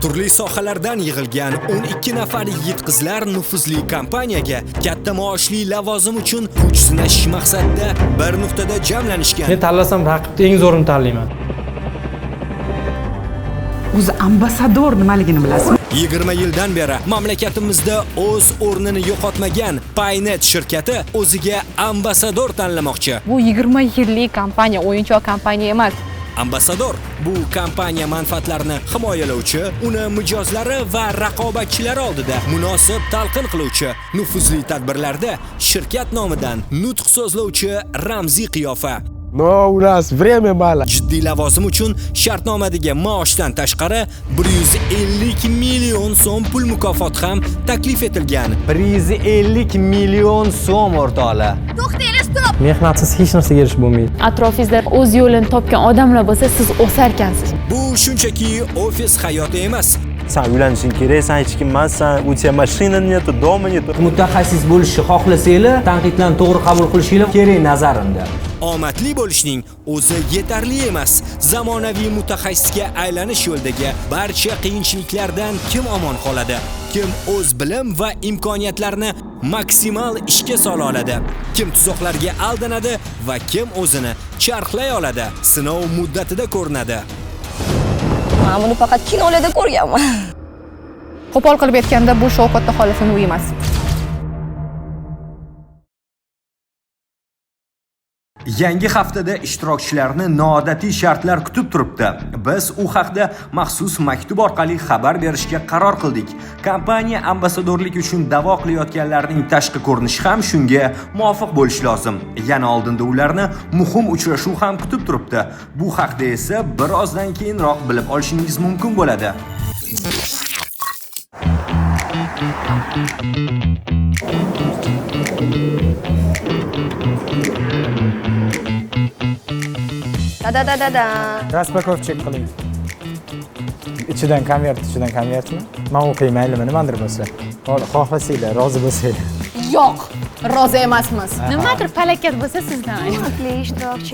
Turli sohalardan yig'ilgan 12 nafar yigit-qizlar nufuzli kompaniyaga katta maoshli lavozim uchun kuch sinash maqsadida bir nuqtada jamlanishgan. Men tanlasam raqibni eng zo'rini tanlayman. O'zi ambasador nimaligini bilasizmi? 20 yildan beri mamlakatimizda o'z o'rnini yo'qotmagan Paynet shirkati o'ziga ambasador tanlamoqchi. Bu 20 yillik kompaniya, o'yinchoq kompaniya emas. Ambasador bu kompaniya manfaatlarini himoyalovchi, uni mijozlari va raqobatchilari oldida munosib talqin qiluvchi, nufuzli tadbirlarda shirkat nomidan nutq so'zlovchi ramziy qiyofa. No, у нас время мало. Jiddiy lavozim uchun shartnomadagi maoshdan tashqari 150 million so'm pul mukofoti ham taklif etilgan. 150 million so'm o'rtoqlar. Mehnatsiz hech narsaga erishib bo'lmaydi. Atrofingizda o'z yo'lini topgan odamlar bo'lsa, siz o'sarkansiz. Bu shunchaki ofis hayoti emas. Sen uylanishing kerak, sen hech kim emassan, u тебя mashina neti, domi neti. Mutaxassis bo'lishni xohlasanglar, tanqidlarni to'g'ri qabul qilishinglar kerak nazarimda. Omadli bo'lishning o'zi yetarli emas. Zamonaviy mutaxassisga aylanish yo'lidagi barcha qiyinchiliklardan kim omon qoladi? Kim o'z bilim va imkoniyatlarini maksimal ishga sola oladi? Kim tuzoqlarga aldanadi va kim o'zini charxlay oladi? Sinov muddatida ko'rinadi. Men buni faqat kinolarda ko'rganman. Qo'pol qilib aytganda, bu Shavkatda xolasini uyi emas. Yangi haftada ishtirokchilarni noodatiy shartlar kutib turibdi. Biz u haqda maxsus maktub orqali xabar berishga qaror qildik. Kompaniya ambasadorlik uchun da'vo qilayotganlarning tashqi ko'rinishi ham shunga muvofiq bo'lishi lozim. Yana oldinda ularni muhim uchrashuv ham kutib turibdi. Bu haqda esa birozdan keyinroq bilib olishingiz mumkin bo'ladi. Da. Raspakovchik qiling. Ichidan konvertmi? Men o'qiyman, maylimi, nimadir bo'lsa. Xohlasanglar, rozi bo'lsanglar. Yo'q, rozi emasmiz. Nimadir palakat bo'lsa sizdan.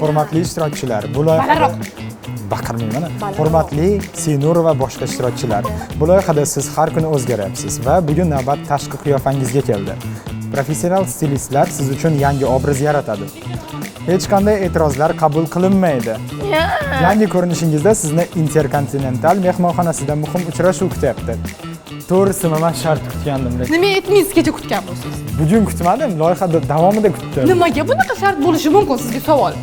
Hurmatli ishtirokchilar, bu loyihada baqirmayman. Hurmatli Sinur va boshqa ishtirokchilar, bu loyihada siz har kuni o'zgaryapsiz va bugun navbat tashqi qiyofangizga keldi. Professional stilistlar siz uchun yangi obraz yaratadi. Hech qanday e'tirozlar qabul qilinmaydi. Yangi ko'rinishingizda sizni Intercontinental mehmonxonasida muhim uchrashuv kutyapti. To'g'risini men shart kutgandim. Nima aytmaysiz kutgan bo'lsiz? Bugun kutmadim, loyihada davomida kutdim. Nimaga bunaqa shart bo'lishi mumkin sizga savol?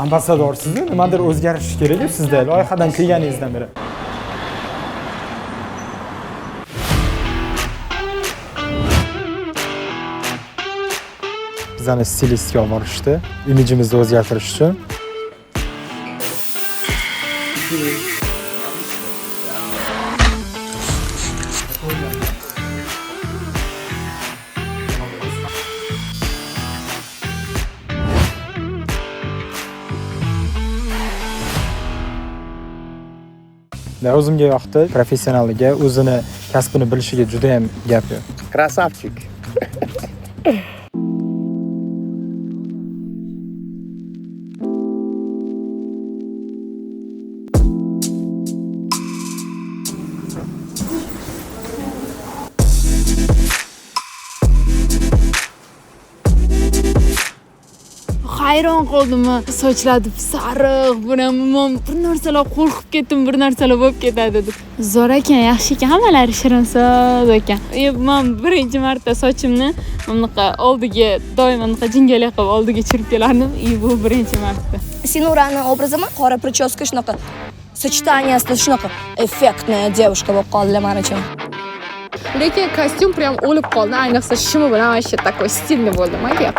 Ambasador sizni nimadir o'zgarishi kerak-ku sizda loyihadan kelganingizdan beri. Bizani stilistga olib borishdi, imijimizni o'zgartirish uchun. O'zimga yoqdi, professionalligiga, o'zini kasbini bilishiga juda ham gap yo'q. Krasavchik. Hayron qoldim. Sochlar sariq, men bir narsalar qo'rqib ketdim, bir narsalar bo'lib ketadi deb. Zo'r ekan, yaxshi ekan, hammalari shirinsoz ekan. Men birinchi marta sochimni bunaqa oldiga doim bunaqa jingalak qilib oldiga chirib kelardim. Bu birinchi marta. Sinurani obrazimi qora прическа shunaqa сочетаниясida shunaqa effektная девушка bo'lib qoldi men uchun. Lekin kostyum прям o'lib qoldi, ayniqsa shimi bilan вообще такой стильный bo'ldi menga.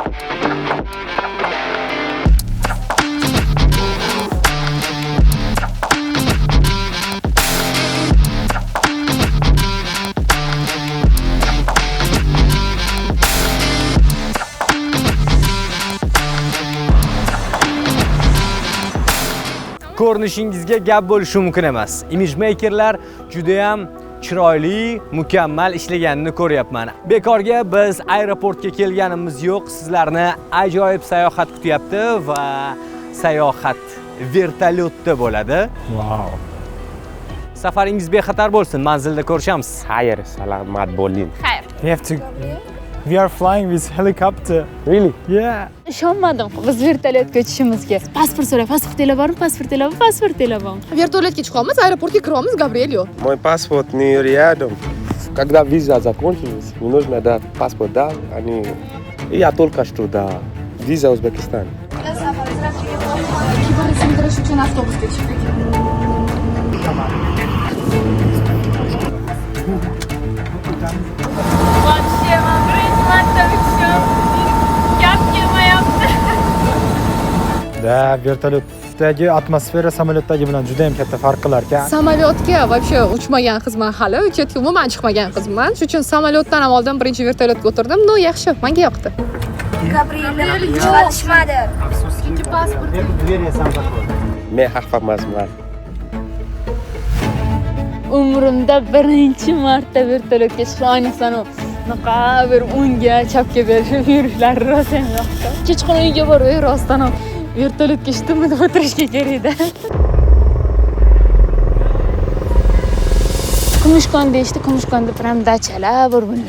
Ko'rinishingizga gap bo'lishi mumkin emas. Image makerlar juda ham chiroyli, mukammal ishlaganini ko'ryapman. Bekorga biz aeroportga kelganimiz yo'q. Sizlarni ajoyib sayohat kutyapti va sayohat vertolyotda bo'ladi. Wow. Safaringiz bexatar bo'lsin. Manzilda ko'rishamiz. Xayr, salomat bo'ling. Xayr. We are flying with helicopter. Really? Yeah. Ishonmadim biz vertolyotga uchishimizga. Pasport so'ray, pasportinglar bormi? Pasportinglar bormi? Vertolyotga chiqamiz, aeroportga kiramiz, Gabriel yo'q. Мой паспорт не рядом. Когда виза закончилась, мне нужно дать паспорт, да? И я только что да. Виза Узбекистан. Kibirni uchun avtobusga chiqdik. Вообще, men birinchi marta uchishim. Gap kelmayapti. Da, vertolyotdagi atmosfera samolyotdagi bilan juda ham katta farq qilar ekan. Samolyotga вообще uchmagan qizman hali, chetga umuman chiqmagan qizman. Shuning uchun samolyotdan ham oldin birinchi vertolyotga o'tirdim. No, yaxshi, menga yoqdi. Gabriel chiqarishmadi. Ikkinchi pasport. Men xavfamazman. Umrimda birinchi marta vertolyotga chiqib, ayniqsa bunaqa bir o'ngga, chapga berib yurishlari rosa ham yoqdi. Kechqurun uyga borib, rostdan ham vertolyotga shdimni deb o'tirishga kerak-da. Kumushkon deyishdi, Kumushkonda prям dachalar bor buni.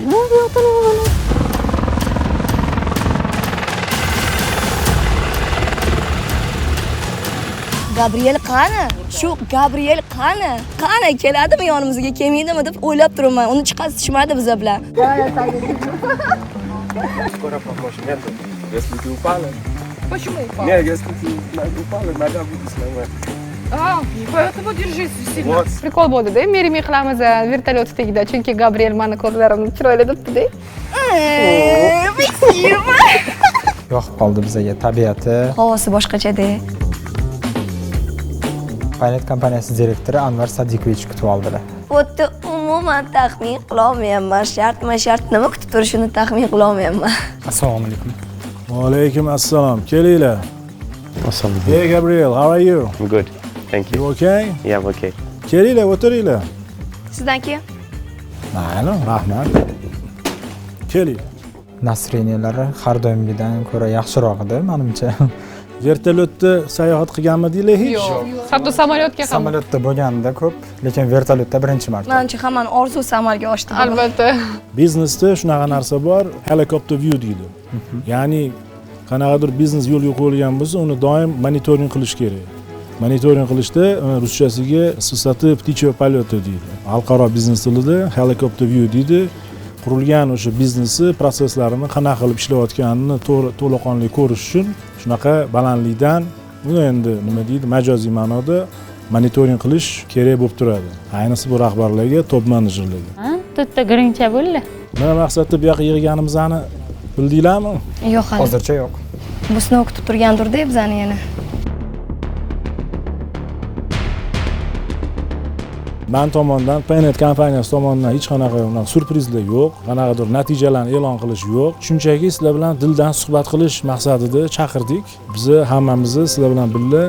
Gabriel qani? Shu Gabriel qani? Qani keladimi yonimizga, kelmaydimi deb o'ylab turibman. Uni chiqazishmadi biz bilan. Скоро помочь нету. Если ты упала. Почему упал? Нет, если ты упала, нога будет сломать. Поэтому держись сильно. Вот. Prikol bo'ldi-da, merimi qilamiz vertolyot tagida, chunki Gabriel meni ko'zlarimni chiroyli debdi-da. Yoqib qoldi bizga tabiati. Havosi boshqacha-da. Paynet kompaniyasi direktori Anvar Sadiqovich kutib oldilar. Xuddi umuman taxmin qilolmayapman. Shart nima kutib turishini taxmin qilolmayapman. Assalomu alaykum. Alaykum assalom. Kelinglar. Awesome. Hey Gabriel, how are you? I'm good. Thank you. You okay? Yeah, I'm okay. Kelinglar, o'tiringlar. Sizdan keyin Mayli, rahmat. Keling. Nasriniyalari har doimgidan ko'ra yaxshiroq edi, menimcha. Vertolyotda sayohat qilganmidinglar hech? Yo'q. Hatto samolyotga ham. Samolyotda bo'lganda ko'p, lekin vertolyotda birinchi marta. menimcha hammaning orzusi amalga oshdi. Albatta. Biznesda shunaqa narsa bor, helicopter view deydi. Ya'ni qanaqadir biznes yo'lga qo'yilgan bo'lsa, uni doim monitoring qilish kerak. Monitoring qilishda ruschasiga sifati птичьего полета deydi. Xalqaro biznes tilida helicopter view deydi. Qurilgan o'sha biznesni prosesslarini qanaqa qilib ishlayotganini to'laqonli ko'rish uchun shunaqa balandlikdan buni endi nima deydi, majoziy ma'noda monitoring qilish kerak bo'lib turadi. Ayniqsa bu rahbarlarga, top menejerlarga. Ha, to'rtta grincha bo'ldi. Nima maqsadda bu yoqqa yig'ganimizni bildinglarmi? Yo'q hali. Hozircha yo'q. Bu sinov kutib turgandir-da bizani yana. Men tomonidan, Paynet kompaniyasi tomonidan hech qanaqa surprizlar yo'q, qanaqadir natijalarni e'lon qilish yo'q. Shunchaki sizlar bilan dildan suhbat qilish maqsadida chaqirdik. Biz hammamizni sizlar bilan birga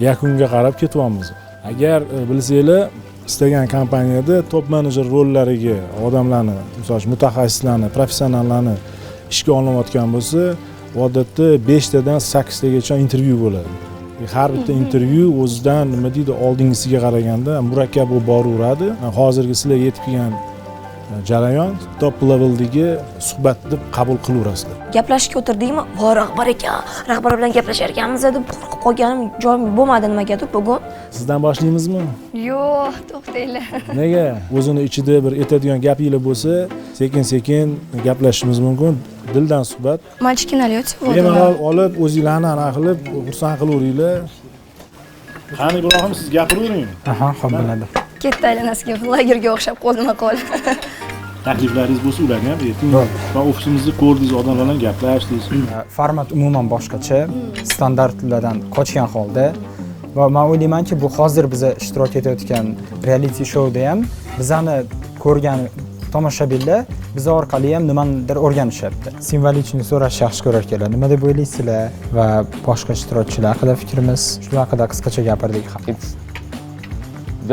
yakunga qarab ketyapmiz. Agar bilsanglar, istagan kompaniyada top menejer rollariga odamlarni, masalan, mutaxassislarni, professionallarni ishga olinayotgan bo'lsa, odatda 5 tadan 8 tagacha intervyu bo'ladi. Har bitta intervyu o'zidan nima deydi, oldingisiga qaraganda murakkab bo'lib boraveradi. Hozirgi sizlar yetib kelgan jarayon top leveldagi suhbat deb qabul qilaverasizlar. Gaplashishga o'tirdikmi? Voy rahbar ekan, rahbar bilan gaplashar ekanmiz deb qo'rqib qolganim joyim bo'lmadi nimagadir bugun. Sizdan boshlaymizmi? Yo'q, to'xtanglar. Nega? O'zini ichida bir aytadigan gapinglar bo'lsa, sekin-sekin gaplashishimiz mumkin. Dildan suhbat. Machkinaliyot bo'ldi. Bemalol olib, o'zinglarni anaqa qilib, xursand qilaveringlar. Qani Ibrohim, siz gapiravering. Aha, xo'p bo'ladi. Ketdi aylanasiga lagerga o'xshab qo'lma qo'l. Takliflaringiz bo'lsa ularga ham ayting. Va ofisimizni ko'rdingiz, odamlar bilan gaplashdingiz. Format umuman boshqacha, standartlardan qochgan holda va men o'ylaymanki, bu hozir biz ishtirok etayotgan reality showda ham bizani ko'rgan tomoshabinlar biz orqali ham nimanidir o'rganishyapti. Simvolichni so'rash yaxshi ko'rar ekanlar. Nima deb o'ylaysizlar va boshqa ishtirokchilar haqida fikrimiz shu haqida qisqacha gapirdik ham. It's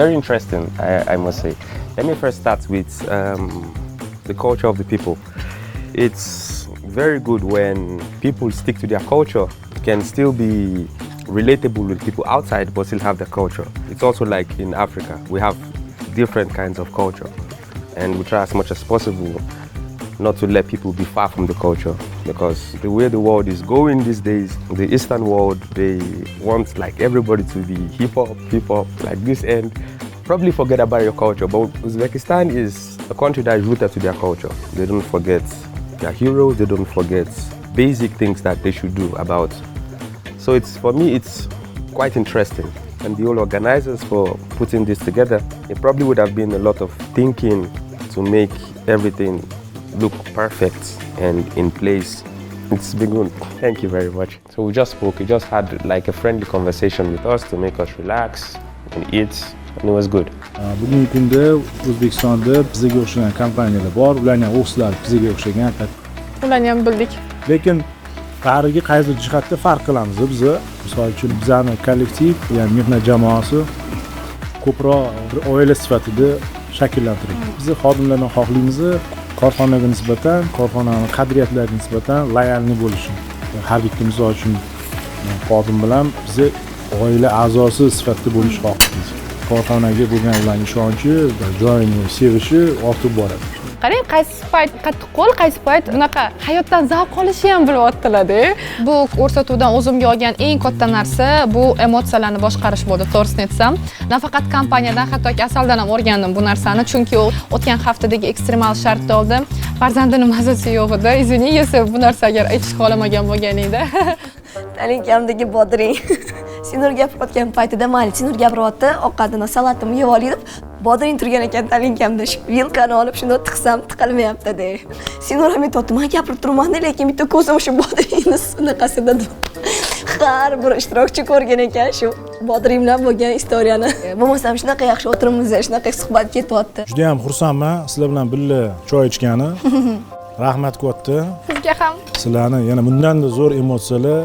very interesting, I must say. Let me first start with the culture of the people. It's very good when people stick to their culture. It can still be relatable with people outside but still have their culture. It's also like in Africa. We have different kinds of culture, and we try as much as possible not to let people be far from the culture, because the way the world is going these days, the Eastern world, they want like everybody to be hip hop like this, and probably forget about your culture. But Uzbekistan is a country that is rooted to their culture. They don't forget their heroes, they don't forget basic things that they should do about. So for me it's quite interesting, and the whole organizers for putting this together, it probably would have been a lot of thinking to make everything look perfect and in place. It's been good. Thank you very much. So we just spoke, we just had like a friendly conversation with us to make us relax and eat, and it was good. Bugungi kunda O'zbekistonda bizga o'xshagan kompaniyalar bor, ularning o'xshlari bizga o'xshagan. Ularni ham bildik. Lekin bariga qaysi jihatda farq qilamiz biz. Misol uchun bizning kollektiv, ya'ni mehnat jamoasi ko'proq bir oila sifatida shakllantirilgan. Biz xodimlardan xohlaymiz, korxonaga nisbatan, korxonaning qadriyatlariga nisbatan loyalni bo'lishni. Har bitta misol uchun xodim bilan biz oila a'zosi sifatida bo'lish xohlaymiz. Korxonaga bo'lgan ularning ishonchi, joyini sevishi ortib boradi. Qarang, qaysi payt qattiq qo'l, qaysi payt unaqa hayotdan zavq olishni ham bilyaptilar-da. Bu ko'rsatuvdan o'zimga olgan eng katta narsa bu emotsiyalarni boshqarish bo'ldi, to'g'risini aytsam. Nafaqat kompaniyadan, hattoki Asaldan ham o'rgandim bu narsani, chunki o'tgan haftadagi ekstremal shartda oldim. Farzandining mazasi yo'q edi. Izini yesa bu narsa agar aytishga olamagan bo'lganingda. Talinkamdagi bodring. Sinur gapirayotgan paytida mayli, Sinur gapiryapti, ovqatini, salatimni yeb olib, bodring turgan ekan talinkamda. Vilkani olib shunda tiqsam tiqilmayapti-da. Sinur ham aytibdi, men gapirib turman-da, lekin bitta ko'zim shu bodringni sunaqasida. Har bir ishtirokchi ko'rgan ekan shu bodring bilan bo'lgan istoriyani. Bo'lmasam shunaqa yaxshi o'tiribmiz, shunaqa suhbat ketyapti. Juda ham xursandman sizlar bilan birga choy ichgani. Rahmat katta. Sizga ham. Sizlarni yana bundan-da zo'r emotsiyalar,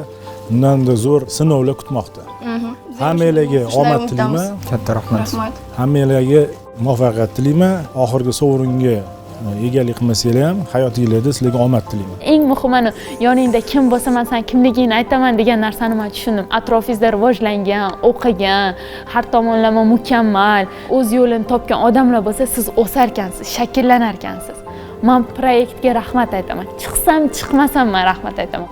bundan-da zo'r sinovlar kutmoqda. Hammalarga omad tilayman. Katta rahmat. Hammalarga muvaffaqiyat tilayman. Oxirgi sovringa egalik qilmasanglar ham hayotingizda sizlarga omad tilayman. Eng muhimi, yoningda kim bo'lsa, men san kimligingni aytaman degan narsani men tushundim. Atrofingizda rivojlangan, o'qigan, har tomonlama mukammal, o'z yo'lini topgan odamlar bo'lsa, siz o'sarkansiz, shakllanarkansiz. Men proyektga rahmat aytaman. Chiqsam, chiqmasam men rahmat aytaman.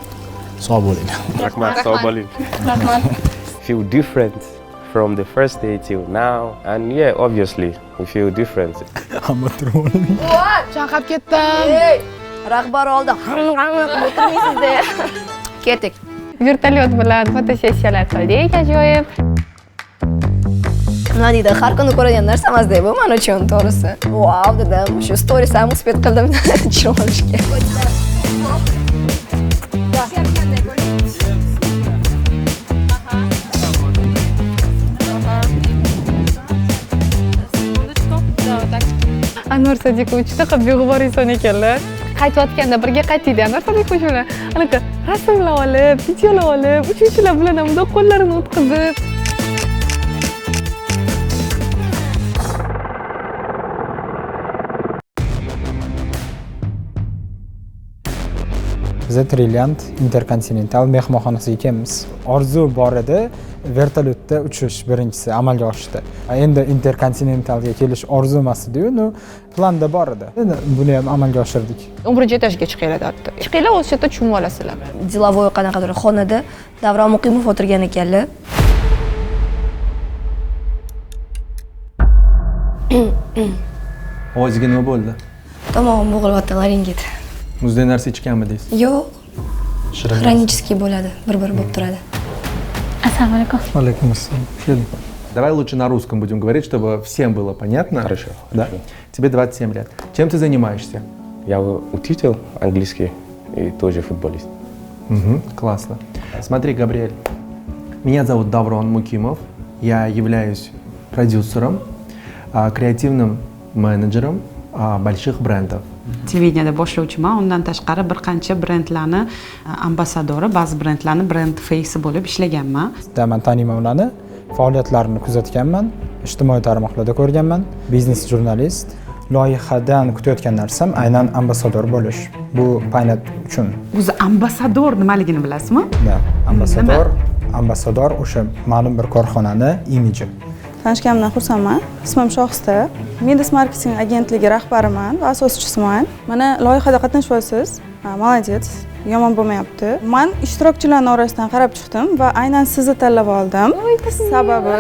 Sog' bo'ling. Rahmat, sog' bo'ling. Rahmat. Feel different from the first day till now, and yeah, obviously we feel different. Hamma turib. Chaqab ketdim. Rahbar oldi. O'tirmaysizda. Ketdik. Vertolyot bilan fotosessiyalar qildik, ajoyib. Nima deydi, har kuni ko'radigan narsa emas-da bu men uchun, to'g'risi. Wow dedim, shu stories ham uspet qildim tushirib olishga. Anvar Sodiqovich juda beg'ubor inson ekanlar. Qaytayotganda birga qaytdik-da Anvar Sodiqovich bilan. Anaqa rasmlar olib, videolar olib, uchuvchilar bilan ham bundoq qo'llarini o'tkazib. Biz Trilliant Intercontinental mehmonxonasiga kelamiz. Orzu bor edi, vertolyotda uchish birinchisi amalga oshdi. Endi Intercontinentalga kelish orzu emas edi-yu, planda bor edi. Buni ham amalga oshirdik. 11 etajga chiqinglar dedi. Chiqinglar, o'sha yerda tushunib olasizlar. Delovoy qanaqadir xonada Davron Muqimov o'tirgan ekanlar. Ovozingga nima bo'ldi? Tomog'im bo'g'ilyapti, laringit. Muzday narsa ichganmi deysiz? Yo'q. Хронический bo'ladi, bir-bir bo'lib turadi. Assalomu alaykum. Alaykum assalom. Давай лучше на русском будем говорить, чтобы всем было понятно. Хорошо. Да? Тебе 27 лет. Чем ты занимаешься? Я учитель английский и тоже футболист. Классно. Смотри, Габриэль, меня зовут Даврон Мукимов. Я являюсь продюсером, креативным менеджером больших брендов. Televideniyada boshlovchiman, undan tashqari bir qancha brendlarni ambassadori, ba'zi brendlarni brend face bo'lib ishlaganman. Men taniyman ularni, faoliyatlarini kuzatganman, ijtimoiy tarmoqlarda ko'rganman, biznes jurnalist. Loyihadan kutayotgan narsam aynan ambassador bo'lish. Bu Paynet uchun. O'zi ambassador nimaligini bilasizmi? Da, ambassador o'sha ma'lum bir korxonani imiji. Tanishganimdan xursandman. Ismim Shohista. Medis marketing agentligi rahbariman va asoschisiman. Mana loyihada qatnashyapsiz. Молодец. Yomon bo'lmayapti. Men ishtirokchilarning orasidan qarab chiqdim va aynan sizni tanlab oldim. Sababi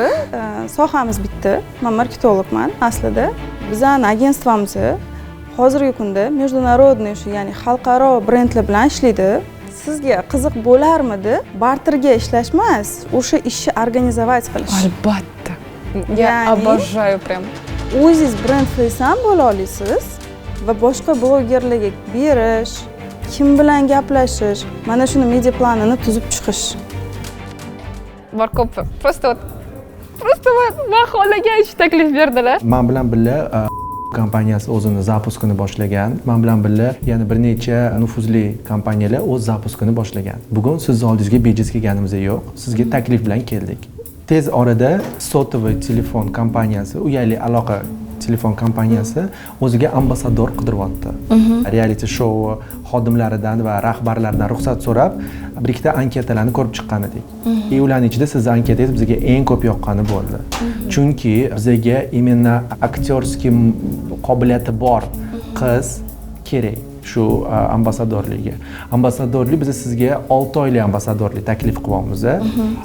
sohamiz bitta. Men marketologman aslida. Bizning agentstvomiz hozirgi kunda международный, ya'ni xalqaro brendlar bilan ishlaydi. Sizga qiziq bo'larmidi? Barterga ishlash emas, o'sha ishni organizovat qilish. Albatta. Я обожаю прям. O'zingiz brend face ham bo'la olasiz va boshqa blogerlarga berish, kim bilan gaplashish, mana shuni media planini tuzib chiqish. Bor ko'p. Просто men xohlagan ish taklif berdilar. Men bilan birga kompaniyasi o'zini zapuskini boshlagan. Men bilan birga yana bir necha nufuzli kompaniyalar o'z zapuskini boshlagan. Bugun siz oldingizga bejiz kelganimiz yo'q. Sizga taklif bilan keldik. Tez orada sotuvli telefon kompaniyasi, uyali aloqa telefon kompaniyasi o'ziga ambasador qidiryapti. Reality show xodimlaridan va rahbarlaridan ruxsat so'rab, bir ikkita anketalarni ko'rib chiqqan edik. Ularning ichida sizning anketangiz bizga eng ko'p yoqqani bo'ldi. Chunki bizga именно aktyorskiy qobiliyati bor qiz kerak. Shu ambasadorlikga. Ambasadorlik biz sizga 6 oylik ambasadorlik taklif qilyapmiz.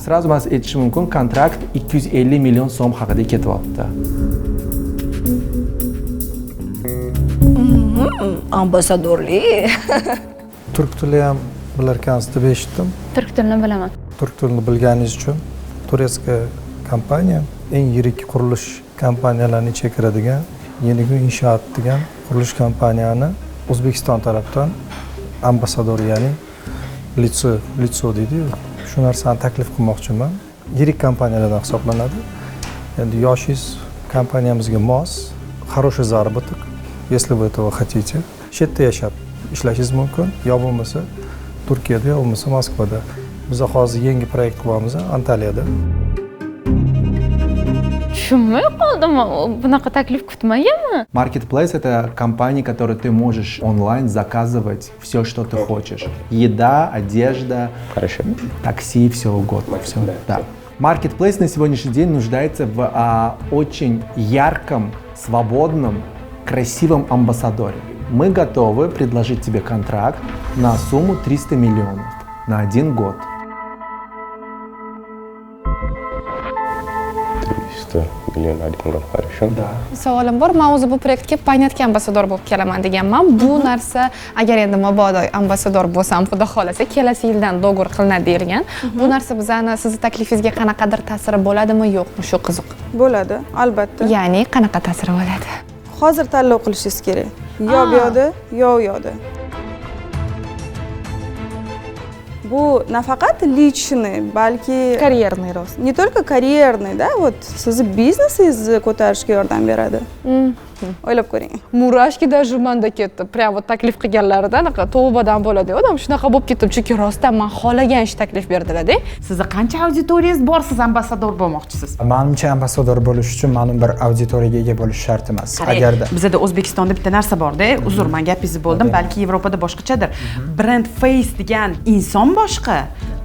Sразу mas aytishim mumkin, kontrakt 250 million so'm haqida ketyapti. Ambasadorlik. Turk tili ham bilarkansiz deb eshitdim. Turk tilini bilaman. Turk tilini bilganingiz uchun Turetska kompaniya eng yirik qurilish kompaniyalarining ichiga kiradigan Yenigun Inshoot degan qurilish kompaniyani O'zbekiston tarafdan ambasador, ya'ni litso deydi-ku. Shu narsani taklif qilmoqchiman. Yirik kompaniyalardan hisoblanadi. Endi yoshingiz kompaniyamizga mos, хороший заработок, если вы этого хотите. Chetda yashab ishlashingiz mumkin, yo bo'lmasa Turkiyada, yo bo'lmasa Moskvada. Biz hozir yangi proyekt qilyapmiz Antaliyada. Tushunmay qoldim. Bunaqa taklif kutmaganman. Marketplace — это компания, которой ты можешь онлайн заказывать все, что ты хочешь. Еда, одежда, такси, все угодно. Все. Да. Marketplace на сегодняшний день нуждается в очень ярком, свободном, красивом амбассадоре. Мы готовы предложить тебе контракт на сумму 300 миллионов на 1 год. 300 million на 1 год, хорошо? Да. Savolim bor, men o'zi bu proyektga Paynetga ambasador bo'lib kelaman deganman. Bu narsa agar endi mabodo ambasador bo'lsam, xudo xolasa, kelasi yildan dogovor qilinadi deyilgan. Bu narsa bizning sizni taklifingizga qanaqadir ta'siri bo'ladimi, yo'qmi? Shu qiziq. Bo'ladi, albatta. Ya'ni qanaqa ta'siri bo'ladi? Hozir tanlov qilishingiz kerak. Yo bu yoqda, yo u yoqda. Bu nafaqat личный, balki Karyerniy rost. Не только карьерный, да, вот sizni biznesingizni ko'tarishga yordam beradi. O'ylab ko'ring. Murashki даже manda ketdi. Prям вот taklif qilganlarida anaqa tavbadan bo'ladi. Odam shunaqa bo'lib ketdim, chunki rostdan men xohlagan ish taklif berdilar-da. Sizni qancha auditoriyangiz bor, siz ambasador bo'lmoqchisiz? Menimcha ambasador bo'lish uchun ma'lum bir auditoriyaga ega bo'lish shart emas. Agarda bizda O'zbekistonda bitta narsa bor-da, uzr, men gapingizni bo'ldim, balki Yevropada boshqachadir. Brand face degan inson boshqa,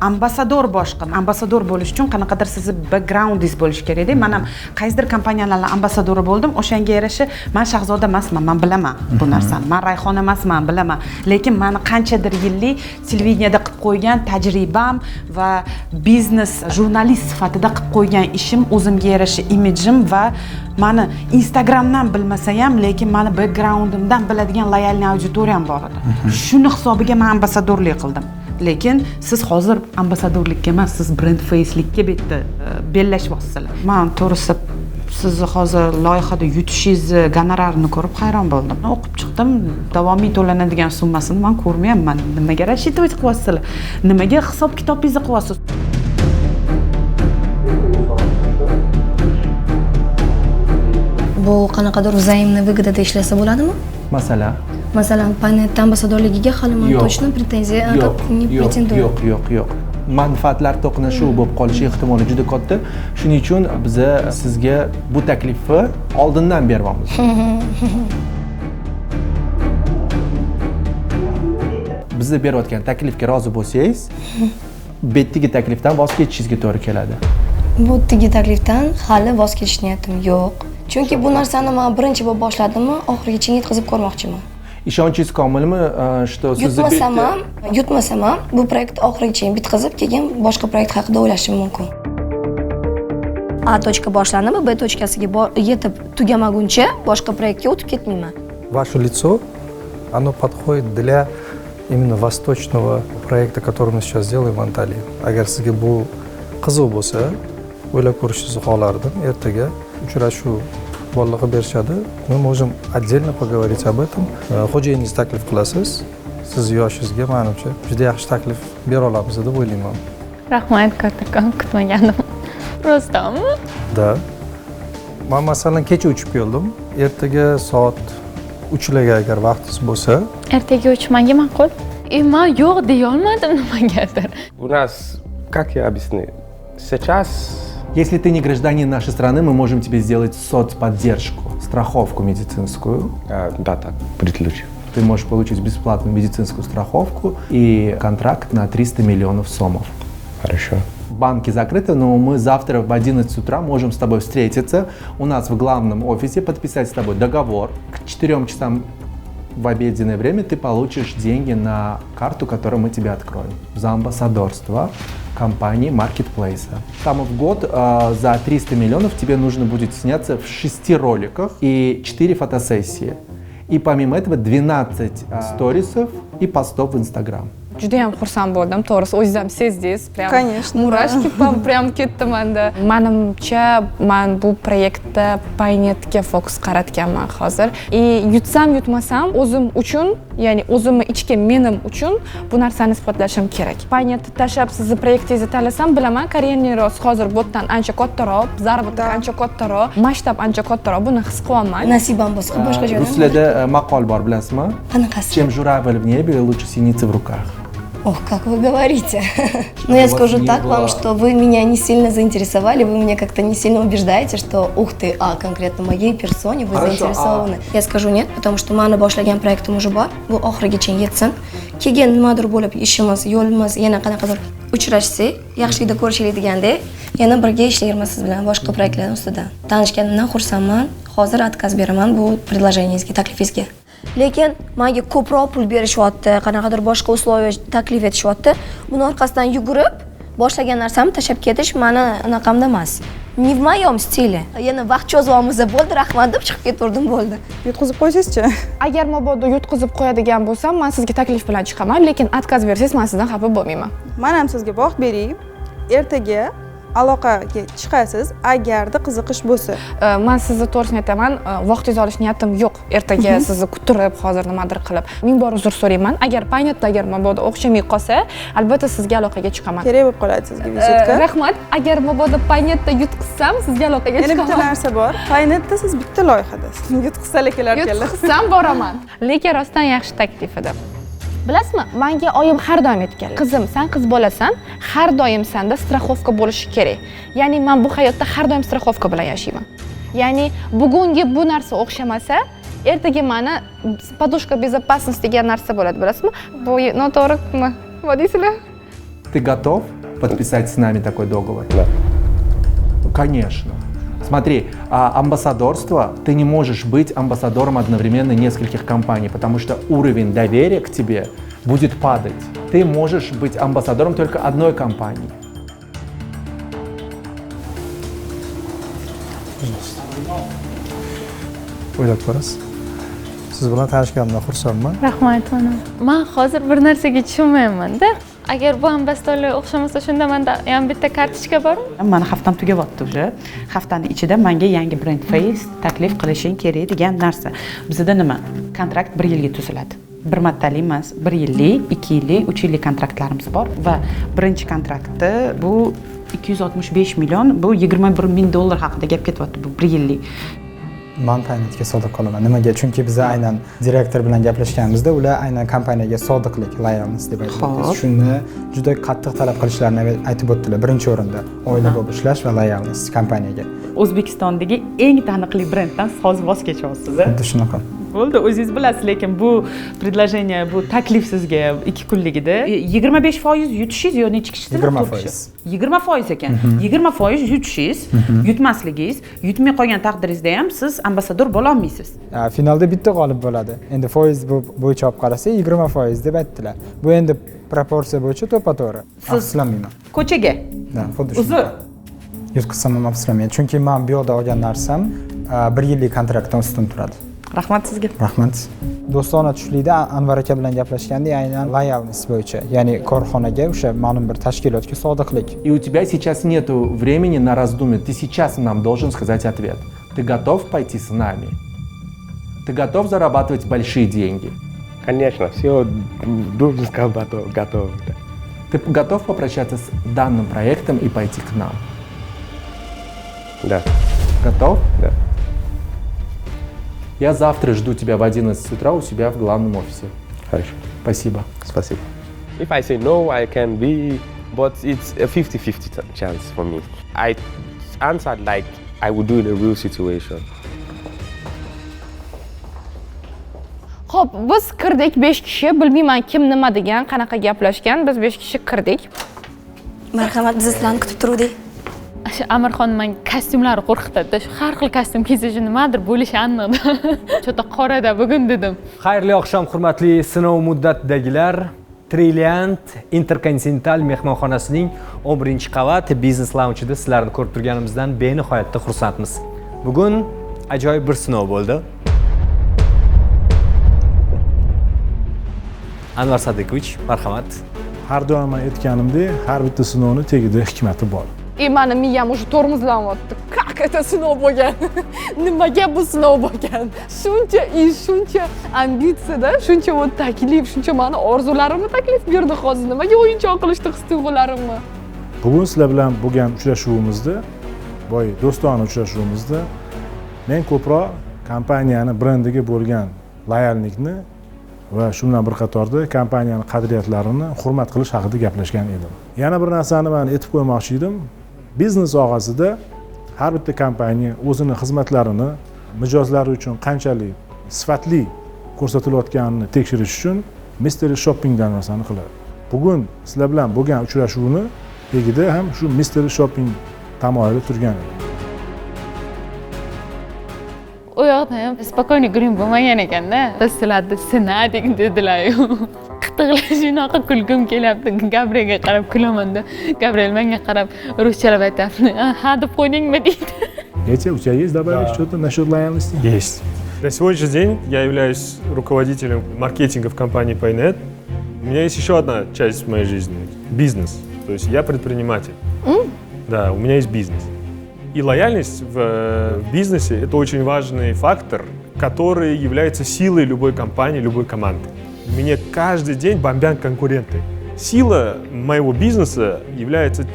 ambasador boshqa. Ambasador bo'lish uchun qanaqadir sizni backgroundingiz bo'lishi kerak-da. Men ham qaysidir kompaniyalarning ambasadori bo'ldim, o'shanga yarasha men Shahzoda emasman, men bilaman bu narsani. Men Rayhona emasman, bilaman. Lekin meni qanchadir yillik televideniyada qilib qo'ygan tajribam va biznes jurnalist sifatida qilib qo'ygan ishim, o'zimga yarasha imijim va meni Instagramdan bilmasa ham, lekin meni backgroundimdan biladigan loyalniy auditoriyam bor edi. Shuni hisobiga men ambasadorlik qildim. Lekin siz hozir ambasadorlikka emas, siz brand facelikka bellashyapsizlar. Men to'g'risi sizni hozir loyihada yutishingizni gonorarini ko'rib hayron bo'ldim. O'qib chiqdim, davomiy to'lanadigan summasini men ko'rmayapman. Nimaga рассчитывать qilyapsizlar? Nimaga hisob kitobingizni qilyapsiz? Bu qanaqadir взаимный выгодada ishlasa bo'ladimi? Masalan, Paynetda ambasadorligiga hali men точно pretenziya не претендую. Yo'q. Manfaatlar to'qnashuvi bo'lib qolishi ehtimoli juda katta. Shuning uchun biz sizga bu taklifni oldindan beryapmiz. Bizga berayotgan taklifga rozi bo'lsangiz, betdagi taklifdan voz kechishingizga to'g'ri keladi. Bu tigi taklifdan hali voz kechish niyatim yo'q. Chunki bu narsani men birinchi bo'lib boshladimmi, oxirigacha yetkazib ko'rmoqchiman. Ishonchingiz komilmi, что siz Yutmasam ham bu proyektni oxirigacha bitkazib, keyin boshqa proyekt haqida o'ylashim mumkin. A точка boshlandimi, B точкasiga yetib tugamaguncha boshqa proyektga o'tib ketmayman. Ваше лицо, оно подходит для именно восточного проекта, который мы сейчас делаем в Анталии. Agar sizga bu qiziq bo'lsa, o'ylab ko'rishingizni xohlardim. Ertaga uchrashuv borlig'i berishadi. Мы можем отдельно поговорить об этом. Xo'jayingiz taklif qilasiz. Siz yoshingizga menimcha juda yaxshi taklif bera olamiz deb o'ylayman. Rahmat, kattakon, kutmagandim. Rostami? Da. Men masalan kecha uchib keldim. Ertaga soat 3larga agar vaqtingiz bo'lsa, Ertaga uchmanga ma'qul. Men yo'q deya olmadim nimagadir. У нас, как я объясню, сейчас Если ты не гражданин нашей страны, мы можем тебе сделать соцподдержку, страховку медицинскую. Да, так, при случае. Ты можешь получить бесплатную медицинскую страховку и контракт на 300 миллионов сомов. Хорошо. Банки закрыты, но мы завтра в 11 утра можем с тобой встретиться у нас в главном офисе, подписать с тобой договор. К 4 часам в обеденное время ты получишь деньги на карту, которую мы тебе откроем. За амбассадорство компании Marketplace. Там в год за 300 миллионов тебе нужно будет сняться в 6 роликах и 4 фотосессии. И помимо этого 12 сторисов и постов в Instagram. Juda ham xursand bo'ldim, to'g'risi o'zingiz ham sezdingiz. Конечно. Murashki prям ketdi menda. Menimcha men bu proyektda Paynetga fokus qaratganman hozir. Yutsam yutmasam o'zim uchun, ya'ni o'zimni ichki menim uchun bu narsani isbotlashim kerak. Paynetni tashlab sizni proyektingizni tanlasam, bilaman, kariyerniy rost hozir botdan ancha kattaroq, zarobat ancha kattaroq, masshtab ancha kattaroq, buni his qilyapman. Nasibam bo'lsa boshqa joydan. Ruslarda maqol bor, bilasizmi? Qanaqasi? Чем журавль в небе, лучше синицы в руках. Ох, как вы говорите. Но я скажу так вам, что вы меня не сильно заинтересовали, вы меня как-то не сильно убеждаете, что ух ты, конкретно моей персоне вы заинтересованы. Я скажу нет, потому что mani boshlagan proyektim уже bor. Bu oxirigacha yetsin. Keyin nimadir bo'lib ishimiz, yo'limiz yana qanaqadir uchrashsak, yaxshilikda ko'rishaylik deganda, yana birga ishlaymiz siz bilan boshqa proyektlar ustida. Tanishganimdan xursandman. Hozir отказ beraman bu предложениеңizga, taklifingizga. Lekin menga ko'proq pul berishyapti, qanaqadir boshqa условия taklif etishyapti. Buni orqasidan yugurib, boshlagan narsamni tashlab ketish meni anaqamda emas. Не в моем стиле. Yana vaqt cho'zvamiz bo'ldi, rahmat deb chiqib ketdim bo'ldi. Yutqizib qo'ysangizchi? Agar mabodo yutqizib qo'yadigan bo'lsam, men sizga taklif bilan chiqaman, lekin отказ bersangiz, men sizdan xafa bo'lmayman. Men ham sizga vaqt beray. Ertaga aloqaga chiqasiz agarda qiziqish bo'lsa. Men sizni to'g'risini aytaman, vaqtingizni olish niyatim yo'q. Ertaga sizni kuttirib, hozir nimadir qilib. Ming bor uzr so'rayman. Agar Paynetda agar mabodo o'xshamay qolsa, albatta sizga aloqaga chiqaman. Kerak bo'lib qoladi sizga vizitka. Rahmat. Agar mabodo Paynetda yutqizsam, sizga aloqaga chiqaman. Yana bitta narsa bor. Paynetda siz bitta loyihadasiz. Yutqizsalar kelarkanlar. Yutqizsam boraman. Lekin rostdan yaxshi taklif edi. Bilasizmi, menga oyim har doim aytgan, qizim, sen qiz bolasan, har doim senda страховка bo'lishi kerak. Ya'ni men bu hayotda har doim страховка bilan yashayman. Ya'ni bugungi bu narsa o'xshamasa, ertaga meni подушка безопасности degan narsa bo'ladi, bilasizmi? Bu noto'g'rimi? Nima deysizlar? Ты готов подписать с нами такой договор? Да. Конечно. Смотри, амбассадорство, ты не можешь быть амбассадором одновременно нескольких компаний, потому что уровень доверия к тебе будет падать. Ты можешь быть амбассадором только одной компании. O'ylab ko'rasiz. Siz bilan tanishganimdan xursandman. Rahmat, ona. Men hozir bir narsaga tushunmayman-da. Agar bu ambassadorlar o'xshamasa, shunda menda ham bitta kartochka bormi? Mani haftam tugayapti уже. Haftani ichida menga yangi brand face taklif qilishing kerak degan narsa. Bizda nima? Kontrakt 1 yilga tuziladi. Bir martalik emas, 1 yillik, 2 yillik, 3 yillik kontraktlarimiz bor va birinchi kontraktda bu 265 million, bu 21 ming dollar haqida gap ketyapti bu 1 yillik. Men Paynetga sodiq qolaman. Nimaga? Chunki biz aynan direktor bilan gaplashganimizda ular aynan kompaniyaga sodiqlik, loyalness deb aytibdi. Shuni juda qattiq talab qilishlarini aytib o'tdilar. Birinchi o'rinda oila bo'lib ishlash va loyalness kompaniyaga. O'zbekistondagi eng taniqli brenddan hozir voz kechyapsiz. Xuddi shunaqa. bo'ldi, o'zingiz bilasiz, lekin bu предложение, bu taklif sizga 2 kunligida 25% yutishingiz yo necha kishisiz? 20%. 20% ekan. 20% yutishingiz, yutmasligingiz, yutmay qolgan taqdiringizda ham siz ambassador bo'la olmaysiz. Finalda bitta g'olib bo'ladi. Endi foiz bo'yicha olib qarasak 20% deb aytdilar. Bu endi proporsiya bo'yicha to'ppa-to'g'ri. Afsuslanmayman. Ko'chaga. Xuddi Uzr. Yutqizsam ham afsuslanmayman, chunki men bu yoqda olgan narsam 1 yillik kontraktdan ustun turadi. Rahmat sizga. Rahmat. Do'stona tushlikda Anvar aka bilan gaplashganda aynan loyalность bo'yicha, ya'ni korxonaga o'sha ma'lum bir tashkilotga sodiqlik. И у тебя сейчас нету времени на раздумье. Ты сейчас нам должен сказать ответ. Ты готов пойти с нами? Ты готов зарабатывать большие деньги? Конечно, все должен сказать готов. Ты готов попрощаться с данным проектом и пойти к нам? Да. Готов? Да. Я завтра жду тебя в 11 утра у себя в главном офисе. Хорошо. Спасибо. Спасибо. If I say no, I can be, but it's a 50-50 chance for me. I answered like I would do in a real situation. Xo'p, biz kirdik 5 kishi, bilmayman kim nima degan, qanaqa gaplashgan, biz 5 kishi kirdik. Marhamat, biz sizlarni kutib turdik. Shu Amirxon men kostyumlari qo'rqitadi. Shu har xil kostyum kiyishi nimadir bo'lishi aniq. Chota qorada bugun dedim. Xayrli oqshom, hurmatli sinov muddatidagilar. Trilliant Intercontinental mehmonxonasining 11-qavat biznes loungeida sizlarni ko'rib turganimizdan benihoyatda xursandmiz. Bugun ajoyib bir sinov bo'ldi. Anvar Sadiqovich, marhamat. Har doim aytganimdek, har bitta sinovning tagida hikmati bor. Mani miyam уже tormozlanyapti. Как это sinov bo'lgan? Nimaga bu sinov bo'lgan? Shuncha ish, shuncha ambitsiyada, shuncha o taklif, shuncha meni orzularimni taklif berdi hozir. Nimaga o'yinchoq qilishdi his-tuyg'ularimni? Bugun sizlar bilan bo'lgan uchrashuvimizda, do'stona uchrashuvimizda men ko'proq kompaniyani brendiga bo'lgan loyallikni va shu bilan bir qatorda kompaniyani qadriyatlarini hurmat qilish haqida gaplashgan edim. Yana bir narsani men aytib qo'ymoqchi edim. Biznes sohasida har bitta kompaniya o'zini xizmatlarini mijozlari uchun qanchalik sifatli ko'rsatilayotganini tekshirish uchun mystery shopping degan narsani qiladi. Bugun sizlar bilan bo'lgan uchrashuvni tagida ham shu mystery shopping tamoyili turgan edi. U yoqda ham spokойный grim bo'lmagan ekanda. Biz sizlarni sinadik dedilar-yu. Qitiqlash shunaqa kulgim kelyapti. Gabrielga qarab kulaman-da. Gabriel menga qarab ruschalab aytayapti. Ha deb qo'ydingmi deydi. У тебя есть добавить что-то насчет лояльности? Есть. На сегодняшний день я являюсь руководителем маркетинга в компании Paynet. У меня есть еще одна часть в моей жизни – бизнес. То есть я предприниматель. Да, у меня есть бизнес. И лояльность в бизнесе – это очень важный фактор, который является силой любой компании, любой команды. Меня каждый день бомбят конкуренты. Сила моего бизнеса является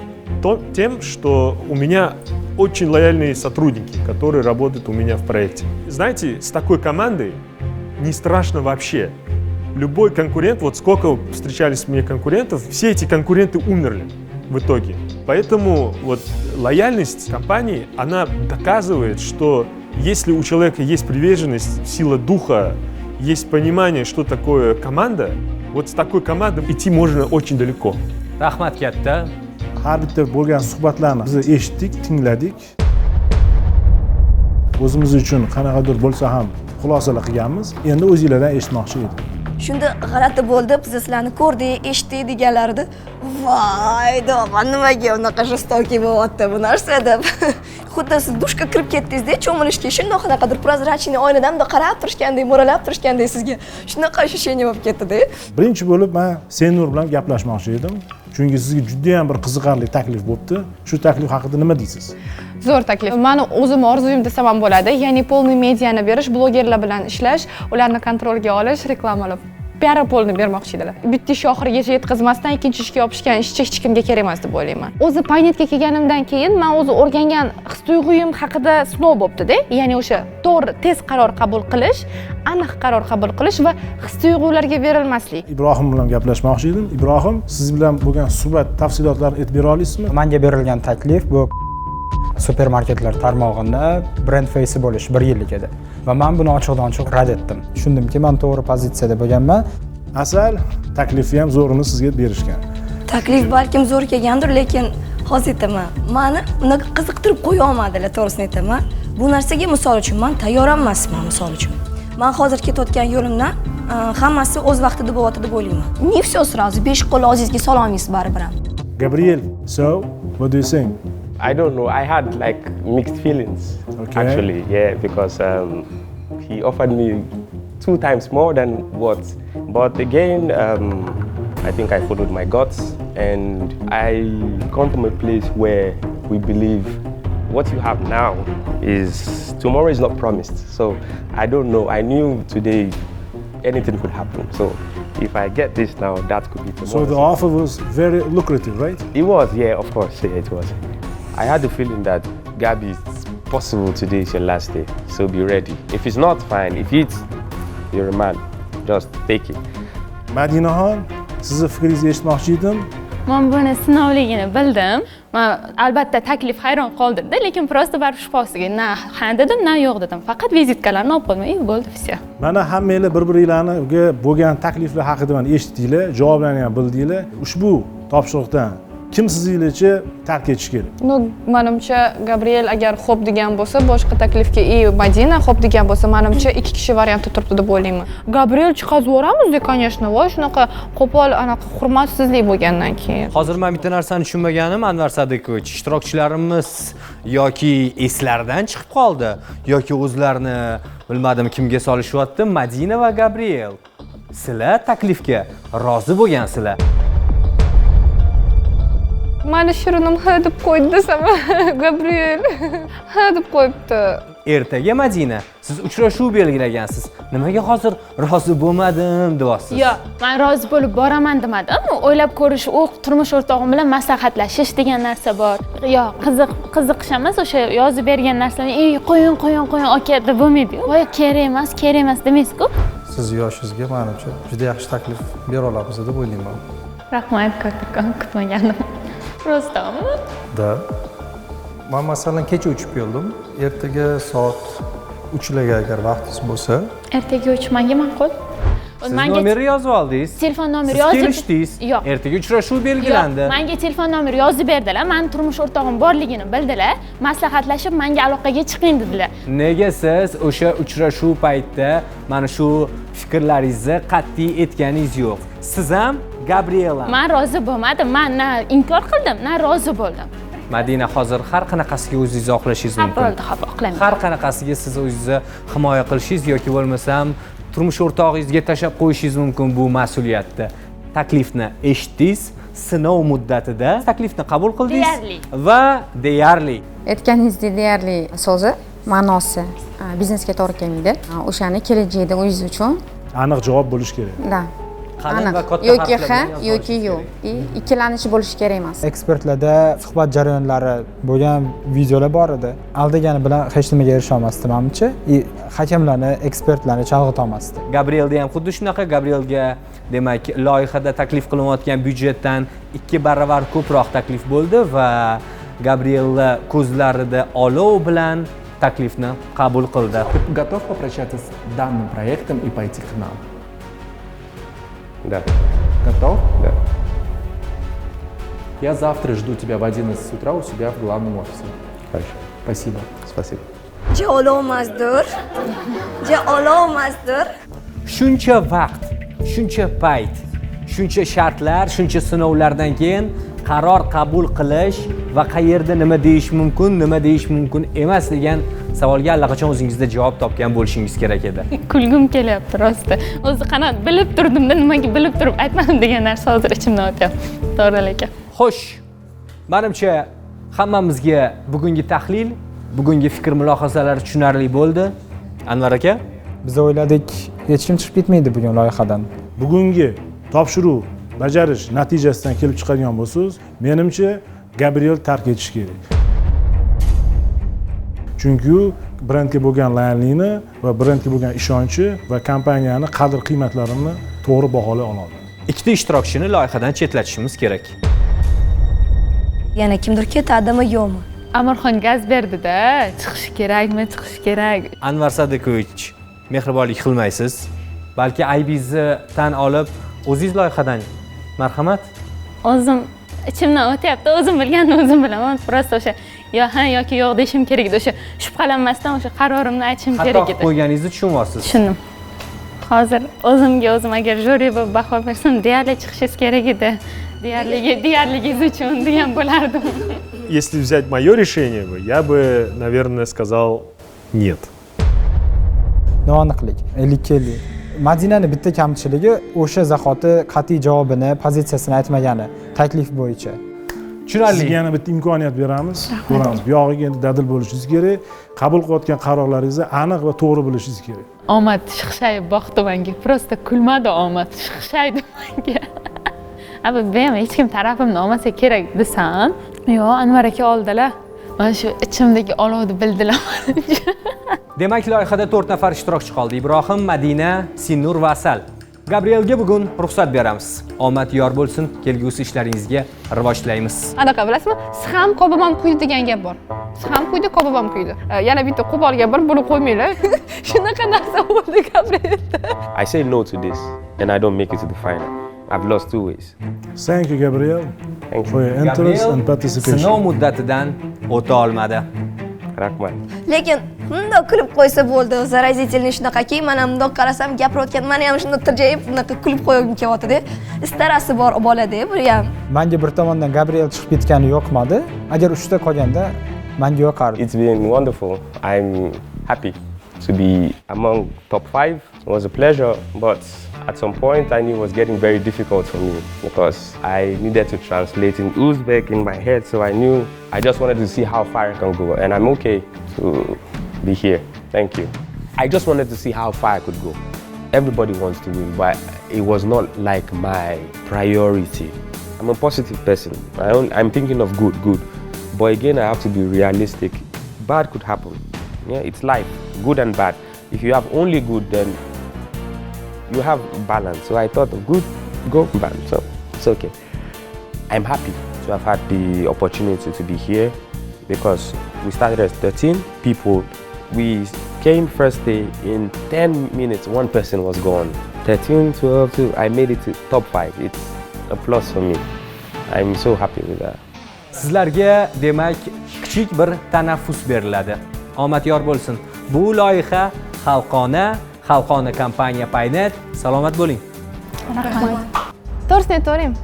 тем, что у меня очень лояльные сотрудники, которые работают у меня в проекте. Знаете, с такой командой не страшно вообще. Любой конкурент, вот сколько встречались мне конкурентов, все эти конкуренты умерли в итоге. Поэтому вот лояльность компании, она доказывает, что если у человека есть приверженность, сила духа, есть понимание, что такое команда, вот с такой командой идти можно очень далеко. Rahmat katta. Har bitta bo'lgan suhbatlarni biz eshitdik, tingladik. O'zimiz uchun qanaqadir bo'lsa ham xulosalar qilganmiz. Endi o'zingizlardan eshitmoqchi edim. Shunda g'alati bo'ldi, biz sizlarni ko'rdik, eshitdik deganlarida, voy, do'g'on nimaga unaqa жестокий bo'lyapti bu narsa deb. Xuddi siz dushga kirib ketdingiz-da, cho'milishga shunday qanaqadir prozrachniy oynadan da qarab turishgandek, mo'ralab turishgandek sizga shunaqa ощущение bo'lib ketdi-da. Birinchi bo'lib men Senur bilan gaplashmoqchi edim. Chunki sizga juda ham bir qiziqarli taklif bo'libdi. Shu taklif haqida nima deysiz? Zo'r taklif. Meni o'zim orzuyim desam ham bo'ladi. Ya'ni polni mediani berish, blogerlar bilan ishlash, ularni kontrolga olish, reklamalar. Polni bermoqchi edilar. Bitta ish oxirigacha yetkazmasdan ikkinchi ishga yopishgan ishchi hech kimga kerak emas deb o'ylayman. O'zi Paynetga kelganimdan keyin men o'zi o'rgangan his-tuyg'uyim haqida sinov bo'libdi-da. Ya'ni o'sha to'g'ri tez qaror qabul qilish, aniq qaror qabul qilish va his-tuyg'ularga berilmaslik. Ibrohim bilan gaplashmoqchi edim. Ibrohim, siz bilan bo'lgan suhbat tafsilotlarini aytib bera olasizmi? Menga berilgan taklif bu supermarketlar tarmog'ida brend face bo'lish 1 yillik edi va men buni ochiqdan ochiq rad etdim. Tushundimki, men to'g'ri pozitsiyada bo'lganman. Asal taklifni ham zo'rini sizga berishgan. Taklif balkim zo'r kelgandir, lekin hozir aytaman, meni unaqa qiziqtirib qo'ya olmadilar, to'g'risini aytaman. Bu narsaga misol uchun men tayyor emasman, misol uchun. Men hozir ketayotgan yo'limdan hammasi o'z vaqtida bo'lyapti deb o'ylayman. Не все сразу, 5 qo'l ozizga sololmaysiz baribir ham. Gabriel, so what do you think? I don't know. I had like mixed feelings actually, yeah, because he offered me 2 times more than what. But again, I think I followed my guts, and I come from a place where we believe what you have now is tomorrow is not promised. So I don't know. I knew today anything could happen. So if I get this now, that could be tomorrow. So the offer was very lucrative, right? It was, yeah, of course, yeah, it was. I had the feeling that Gabby, it's possible today is your last day, so be ready. If it's not, fine. If it's, you're a man, just take it. Madinaxon, sizni fikringizni eshitmoqchi edim. Men buni sinovligini bildim. Men albatta taklif hayron qoldirdi, lekin prosta barib shubhasiga na ha dedim, na yo'q dedim. Faqat vizitkalarni olib qo'ymay, bo'ldi, все. Mana hammanglar bir-biringlarga bo'lgan takliflar haqida mana eshitdinglar, javoblarni ham bildinglar. Ushbu topshiriqdan kim sizinglarcha tark etish kerak? Ну, menimcha Gabriel agar xo'p degan bo'lsa, boshqa taklifga Madina xo'p degan bo'lsa, menimcha 2 kishi varianti turibdi deb o'ylayman. Gabriel chiqazvoramiz-da, конечно, voy shunaqa qo'pol, anaqa hurmatsizlik bo'lgandan keyin. Hozir men bitta narsani tushunmaganim, Anvar Sadiqovich, ishtirokchilarimiz yoki eslaridan chiqib qoldi, yoki o'zlarini bilmadim kimga solishyapti, Madina va Gabriel. Sizlar taklifga rozi bo'lgansizlar. Mani shirinim ha deb qo'ydi desam, Gabriel ha deb qo'yibdi. Ertaga Madina, siz uchrashuv belgilagansiz. Nimaga hozir rozi bo'lmadim deyapsiz? Yo'q, men rozi bo'lib boraman demadim. O'ylab ko'rish, u turmush o'rtog'im bilan maslahatlashish degan narsa bor. Yo'q, qiziqish emas, o'sha yozib bergan narsalarni, qo'yin aka deb bo'lmaydi-ku. Voy, kerak emas demaysiz-ku. Siz yoshingizga menimcha juda yaxshi taklif bera olasiz deb o'ylayman. Rahmat, kattakon, kutmagandim. Rostami? Da. Men masalan kecha uchib keldim. Ertaga soat 3larga agar vaqtingiz bo'lsa, Ertaga uchmanga ma'qul. Siz nomerni yozib oldingiz. Telefon nomeri yozib. yozib. Kelishdingiz. Yo'q. Ertaga uchrashuv belgilandi. Menga telefon nomeri yozib berdilar. Men turmush o'rtog'im borligini bildilar. Maslahatlashib menga aloqaga chiqing dedilar. Nega siz o'sha uchrashuv paytida mana shu fikrlaringizni qat'iy etganingiz yo'q? Siz ham Gabriel ham. Men rozi bo'lmadim. Men na inkor qildim, na rozi bo'ldim. Madina, hozir har qanaqasiga o'zingizni oqlashingiz mumkin. Bo'ldi, xafa oqlayman. Har qanaqasiga siz o'zingizni himoya qilishingiz yoki bo'lmasam turmush o'rtog'ingizga tashlab qo'yishingiz mumkin bu mas'uliyatni. Taklifni eshitdingiz, sinov muddatida taklifni qabul qildingiz va deyarli aytganingizdek deyarli so'zi, ma'nosi biznesga to'g'ri kelmaydi. O'shani kelajakda o'zingiz uchun aniq javob bo'lishi kerak. Da. qalin va katta yoki ha yoki yo'q. Ikkilanish bo'lishi kerak emas. Ekspertlarda suhbat jarayonlari bo'lgan videolar bor edi. Aldagani bilan hech nimaga erisha olmasdi menimcha. Hakamlarni, ekspertlarni chalg'ita olmasdi. Gabrielda ham xuddi shunaqa. Gabrielga demak loyihada taklif qilinayotgan byudjetdan 2 baravar ko'proq taklif bo'ldi va Gabriella ko'zlarida olov bilan taklifni qabul qildi. Готов попрощаться с данным проектом и пойти к нам? Да. Готов? Да. Я завтра жду тебя в 11 утра у себя в главном офисе. Хорошо. Спасибо. Спасибо. Ja'olmasdir. Shuncha vaqt, shuncha payt, shuncha shartlar, shuncha sinovlardan keyin qaror qabul qilish va qayerda nima deyish mumkin emas degan savolga allaqachon o'zingizda javob topgan bo'lishingiz kerak edi. Kulgim kelyapti rosti. O'zi qanot bilib turdimda nimaga bilib turib aytmadim degan narsa hozir ichimdan o'tyapti. To'g'ri ekan. Xo'sh, menimcha hammamizga bugungi tahlil, bugungi fikr mulohazalar tushunarli bo'ldi. Anvar aka, biz o'yladik hech kim chiqib ketmaydi bugun loyihadan. Bugungi topshiruv bajarish natijasidan kelib chiqadigan bo'lsangiz, menimcha Gabriel tark etish kerak. Chunki brendga bo'lgan loyalligini va brendga bo'lgan ishonchi va kompaniyani qadr-qiymatlarini to'g'ri baholay oladi. Ikkita ishtirokchini loyihadan chetlatishimiz kerak. Yana kimdir ketadimi yo'qmi? Amirxon gaz berdi-da, chiqish kerakmi, chiqish kerak. Anvar Sadiqovich, mehribonlik qilmaysiz. Balki aybingizni tan olib, o'zingiz loyihadan marhamat. O'zim ichimdan o'tyapti, o'zim bilganni o'zim bilaman. Prosta o'sha yo ha yoki yo'q deshim kerak edi. O'sha shubhalanmasdan o'sha qarorimni aytishim kerak edi. Xato qo'yganingizni tushunmaysiz. Tushundim. Hozir o'zimga o'zim agar juri bo'lib baho bersam, deyarli chiqishingiz kerak edi. Deyarligingiz uchun degan bo'lardim. Если взять мое решение, я бы, наверное, сказал нет. Noaniqlik, ellik. Madinani bitta kamchiligi o'sha zahoti qat'iy javobini, pozitsiyasini aytmagani, taklif bo'yicha. Tushunarli. Sizga yana bitta imkoniyat beramiz. Ko'ramiz. Bu yog'iga endi dadil bo'lishingiz kerak. Qabul qilayotgan qarorlaringizni aniq va to'g'ri bilishingiz kerak. Omad shiqshayib boqdi menga. Prosta kulmadi omad, shiqshaydi menga. Abi men hech kim tarafimni olmasa kerak desam, yo Anvar aka oldilar. Mana shu ichimdagi olovni bildilar. Demak, loyihada 4 nafar ishtirokchi qoldi. Ibrohim, Madina, Sinur va Asal. Gabrielga bugun ruxsat beramiz. Omad yor bo'lsin, kelgusi ishlaringizga rivoj tilaymiz. Anaqa bilasizmi? Siz ham qobim ham kuydi degan gap bor. Siz ham kuydi, qobim ham kuydi. Yana bitta qo'polga bir buni qo'ymanglar. Shunaqa narsa bo'ldi Gabrielda. I say no to this and I don't make it to the final. I've lost 2 ways. Thank you, Gabriel. Thank you. For your interest and participation. Sinov muddatidan o'ta olmadi. Rahmat. Lekin bundoq kulib qo'ysa bo'ldi. Zarazительный shunaqaki, men ham bundoq qarasam gapirayotgan, meni ham shundoq tirjayib, bunaqa kulib qo'ygim kelyapti-da. Istarasi bor bolada, bu ham. Menga bir tomondan Gabriel chiqib ketgani yoqmadi. Agar 3 ta qolganda menga yoqardi. It's been wonderful. I'm happy to be among top 5. It was a pleasure, but at some point I knew it was getting very difficult for me because I needed to translate in Uzbek in my head, so I knew I just wanted to see how far I can go, and I'm okay to be here. Thank you. I just wanted to see how far I could go. Everybody wants to win, but it was not like my priority. I'm a positive person. I'm thinking of good. But again, I have to be realistic. Bad could happen. Yeah, it's life, good and bad. If you have only good, then you have balance. So I thought of good, go bad. So it's okay. I'm happy to have had the opportunity to be here because we started as 13 people. We came first day, in 10 minutes, one person was gone. 13, 12, I made it to top 5. It's a plus for me. I'm so happy with that. Sizlarga demak kichik bir tanaffus beriladi. Omad yor bo'lsin. Bu loyiha Xalqona kompaniya Paynet. Salomat bo'ling. Rahmat. To'g'risini aytaverim.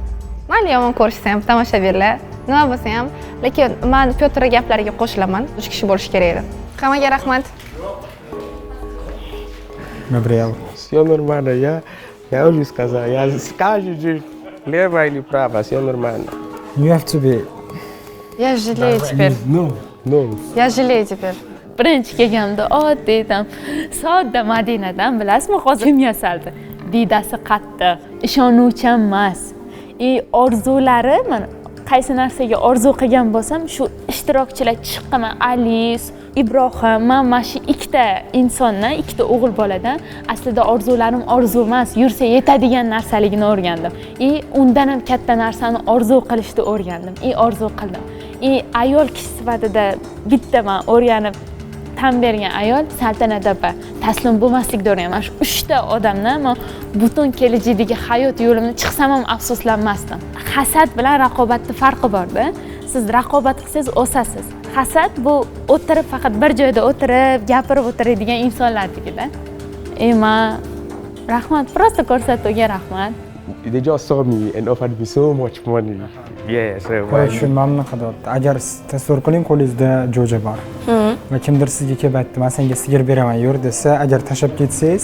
Mayli yomon ko'rishsa ham tomoshabinlar, nima bo'lsa ham, lekin men Pyotr gaplariga qo'shilaman. 3 kishi bo'lish kerak edi. Hammaga rahmat. Gabriel. Все нормально, я уже сказал, я скажу же лево или право, все нормально. You have to be. Я жалею теперь. No. Я жалею теперь. Birinchi kelganda oddiy tam sodda Madinadan bilasizmi, hozir kim yasaldi? Diydasi qattiq, ishonuvchan emas. Orzulari mana qaysi narsaga orzu qilgan bo'lsam, shu ishtirokchilar chiqqan Alis, Ibrohim, mana shu ikkita insondan, ikkita o'g'il boladan aslida orzularim orzu emas, yursa yetadigan narsaligini o'rgandim. Undan ham katta narsani orzu qilishni o'rgandim. Orzu qildim. Ayol kishi sifatida bitta men o'rganib tan bergan ayol Saltanat opa. Taslim bo'lmaslikni o'rganman. Shu 3 ta odamdan men butun kelajakdagi hayot yo'limni chiqsam ham afsuslanmasdim. Hasad bilan raqobatning farqi bor-da. Siz raqobat qilsangiz o'sasiz. Hasad bu o'tirib faqat bir joyda o'tirib, gapirib o'tiradigan insonlardagida. Men rahmat, prosta ko'rsatuvga rahmat. They just saw me and offered me so much money. Yes. Shu mamnun qilyapti. Agar tasavvur qiling, qo'lingizda jo'ja bor. Va kimdir sizga kelib aytdi, "Men senga sigir beraman, yur" desa, agar tashab ketsangiz,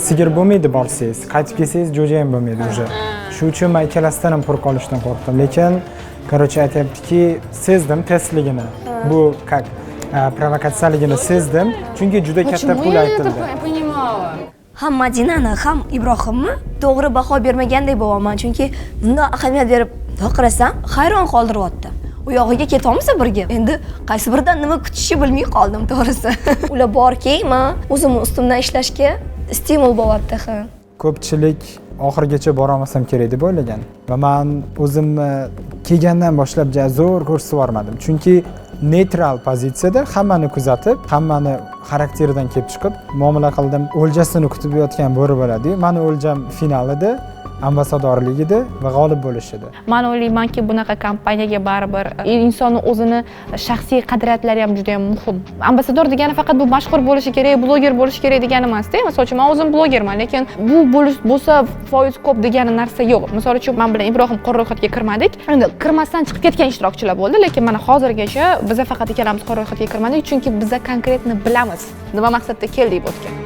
sigir bo'lmaydi, borsangiz, qaytib kelsangiz jo'ja ham bo'lmaydi o'sha. Shu uchun men ikkalasidan ham pul qolishdan qo'rqdim. Lekin, qarochi aytayaptiki, sezdim testligini. Bu provokatsiyaligini sezdim, chunki juda katta pul aytildi. Ham Madinani, ham Ibrohimni to'g'ri baho bermagandek bo'laman, chunki bundan ahamiyat berib qarasam, hayron qoldiryapti. U yog'iga ketamiz birga. Endi qaysi biridan nima kutishni bilmay qoldim, to'g'risi. Ular borki, men o'zimni ustimdan ishlashga stimul bo'lyapti. Ko'pchilik oxirgacha bora olmasam kerak deb o'ylagan va men o'zimni kelgandan boshlab zo'r ko'rsatib yormadim. Chunki neytral pozitsiyada hammani kuzatib, hammani xarakteridan kelib chiqib muomala qildim. O'ljasini kutib yotgan bo'ri bo'ladi. Mani o'ljam final edi, ambasadorlik edi va g'olib bo'lish edi. Men o'ylaymanki, bunaqa kompaniyaga baribir insonni o'zini shaxsiy qadriyatlari ham juda ham muhim. Ambasador degani faqat bu mashhur bo'lishi kerak, bloger bo'lishi kerak degani emas-da. Misol uchun men o'zim blogerman, lekin bu bo'lsa foiz ko'p degani narsa yo'q. Misol uchun men bilan Ibrohim qora ro'yxatga kirmadik. Endi kirmasdan chiqib ketgan ishtirokchilar bo'ldi, lekin mana hozirgacha biz faqat ikkalamiz qora ro'yxatga kirmadik, chunki biz konkretni bilamiz. Nima maqsadda keldik bu yerga.